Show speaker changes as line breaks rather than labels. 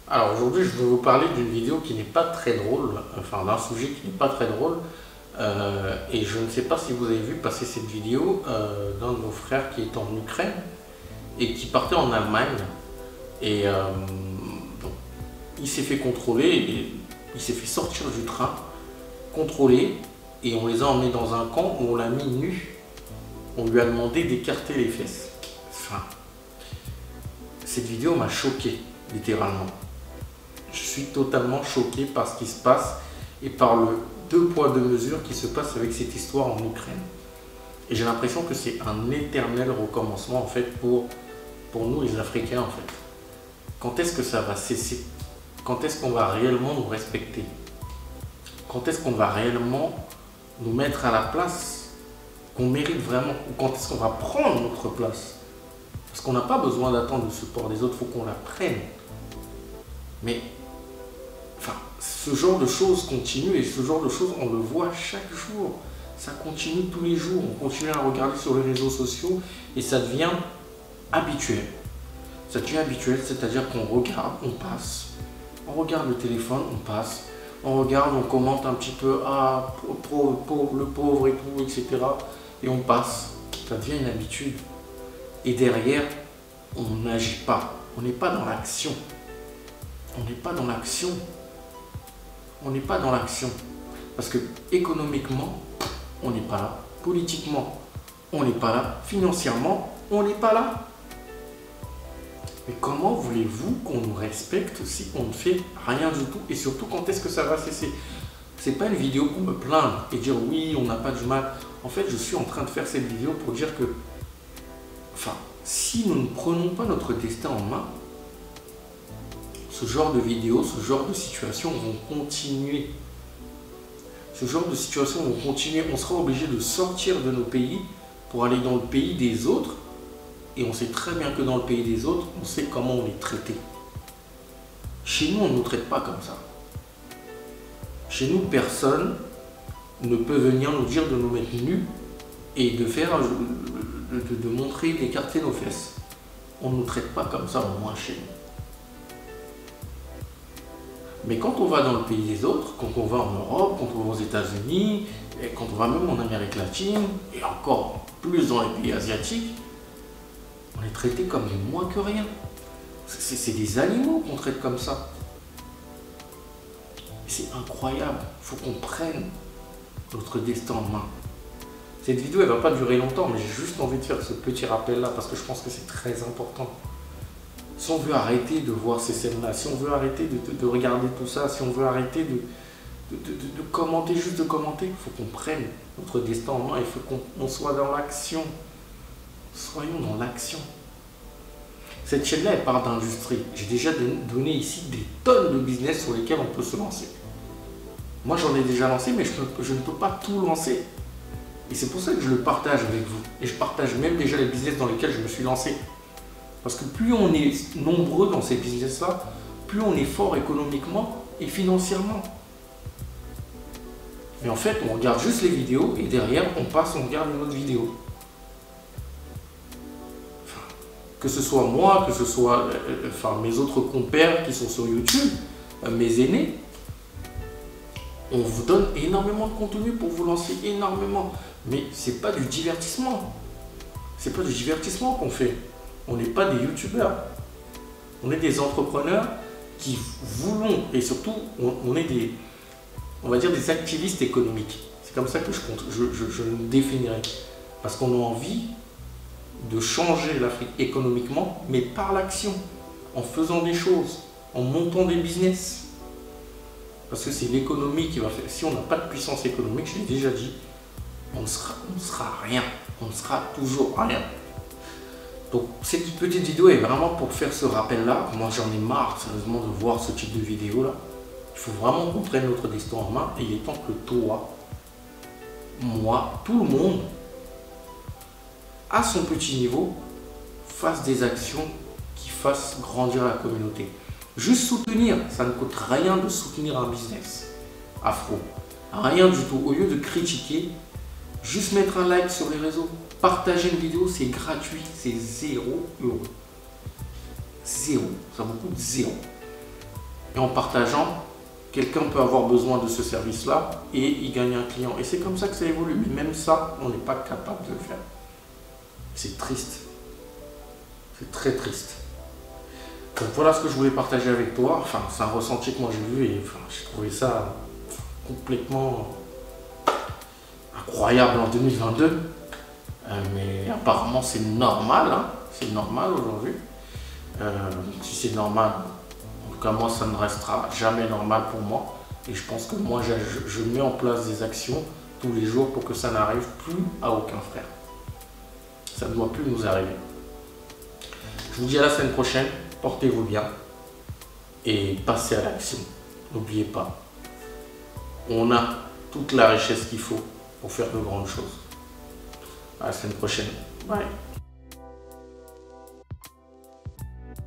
Alors aujourd'hui, je vais vous parler d'une vidéo qui n'est pas très drôle, enfin d'un sujet qui n'est pas très drôle. Et je ne sais pas si vous avez vu passer cette vidéo d'un de nos frères qui est en Ukraine et qui partait en Allemagne. Et bon, il s'est fait contrôler, et il s'est fait sortir du train, contrôler, et on les a emmenés dans un camp où on l'a mis nu. On lui a demandé d'écarter les fesses. Enfin, cette vidéo m'a choqué, littéralement. Je suis totalement choqué par ce qui se passe et par le deux poids deux mesures qui se passe avec cette histoire en Ukraine. Et j'ai l'impression que c'est un éternel recommencement en fait pour nous les Africains en fait. Quand est-ce que ça va cesser? Quand est-ce qu'on va réellement nous respecter? Quand est-ce qu'on va réellement nous mettre à la place qu'on mérite vraiment? Ou quand est-ce qu'on va prendre notre place? Parce qu'on n'a pas besoin d'attendre le support des autres, il faut qu'on la prenne. Mais enfin, ce genre de choses continue et ce genre de choses, on le voit chaque jour. Ça continue tous les jours. On continue à regarder sur les réseaux sociaux et ça devient habituel. Ça devient habituel, c'est-à-dire qu'on regarde, on passe. On regarde le téléphone, on passe. On regarde, on commente un petit peu, ah, le pauvre et tout, etc. Et on passe. Ça devient une habitude. Et derrière, on n'agit pas. On n'est pas dans l'action. On n'est pas dans l'action. On n'est pas dans l'action. Parce que économiquement, on n'est pas là. Politiquement, on n'est pas là. Financièrement, on n'est pas là. Mais comment voulez-vous qu'on nous respecte si on ne fait rien du tout? Et surtout, quand est-ce que ça va cesser? C'est pas une vidéo pour me plaindre et dire oui, on n'a pas du mal. En fait, je suis en train de faire cette vidéo pour dire que, enfin, si nous ne prenons pas notre destin en main, ce genre de vidéos, ce genre de situations vont continuer. Ce genre de situations vont continuer. On sera obligé de sortir de nos pays pour aller dans le pays des autres. Et on sait très bien que dans le pays des autres, on sait comment on est traité. Chez nous, on ne nous traite pas comme ça. Chez nous, personne ne peut venir nous dire de nous mettre nus et de faire, de montrer, d'écarter nos fesses. On ne nous traite pas comme ça, au moins chez nous. Mais quand on va dans le pays des autres, quand on va en Europe, quand on va aux États-Unis, et quand on va même en Amérique latine, et encore plus dans les pays asiatiques, on est traité comme des moins que rien. C'est des animaux qu'on traite comme ça. C'est incroyable. Il faut qu'on prenne notre destin en main. Cette vidéo, elle ne va pas durer longtemps, mais j'ai juste envie de faire ce petit rappel-là parce que je pense que c'est très important. Si on veut arrêter de voir ces scènes-là, si on veut arrêter de regarder tout ça, si on veut arrêter de commenter, juste de commenter, il faut qu'on prenne notre destin en main, il faut qu'on soit dans l'action. Soyons dans l'action. Cette chaîne-là, elle part d'industrie. J'ai déjà donné ici des tonnes de business sur lesquels on peut se lancer. Moi, j'en ai déjà lancé, mais je ne peux pas tout lancer. Et c'est pour ça que je le partage avec vous. Et je partage même déjà les business dans lesquels je me suis lancé. Parce que plus on est nombreux dans ces business-là, plus on est fort économiquement et financièrement. Mais en fait, on regarde juste les vidéos et derrière, on passe, on regarde une autre vidéo. Enfin, que ce soit moi, que ce soit mes autres compères qui sont sur YouTube, mes aînés, on vous donne énormément de contenu pour vous lancer énormément. Mais c'est pas du divertissement. C'est pas du divertissement qu'on fait. On n'est pas des youtubeurs. On est des entrepreneurs qui voulons, et surtout, on est des, on va dire des activistes économiques. C'est comme ça que je nous définirais. Parce qu'on a envie de changer l'Afrique économiquement, mais par l'action, en faisant des choses, en montant des business. Parce que c'est l'économie qui va faire. Si on n'a pas de puissance économique, je l'ai déjà dit, on ne sera rien. On ne sera toujours rien. Donc cette petite vidéo est vraiment pour faire ce rappel-là. Moi j'en ai marre sérieusement de voir ce type de vidéo-là. Il faut vraiment qu'on prenne notre destin en main et il est temps que toi, moi, tout le monde, à son petit niveau, fasse des actions qui fassent grandir la communauté. Juste soutenir, ça ne coûte rien de soutenir un business afro. Rien du tout. Au lieu de critiquer, juste mettre un like sur les réseaux. Partager une vidéo, c'est gratuit, c'est 0 €. 0, ça vous coûte 0. Et en partageant, quelqu'un peut avoir besoin de ce service-là et il gagne un client. Et c'est comme ça que ça évolue. Mais même ça, on n'est pas capable de le faire. C'est triste. C'est très triste. Donc voilà ce que je voulais partager avec toi. Enfin, c'est un ressenti que moi j'ai vu et enfin, j'ai trouvé ça complètement incroyable en 2022. Mais apparemment c'est normal. Hein. C'est normal aujourd'hui. Si c'est normal, en tout cas moi ça ne restera jamais normal pour moi. Et je pense que moi je mets en place des actions tous les jours pour que ça n'arrive plus à aucun frère. Ça ne doit plus nous arriver. Je vous dis à la semaine prochaine. Portez-vous bien et passez à l'action. N'oubliez pas, on a toute la richesse qu'il faut pour faire de grandes choses. À la semaine prochaine. Bye.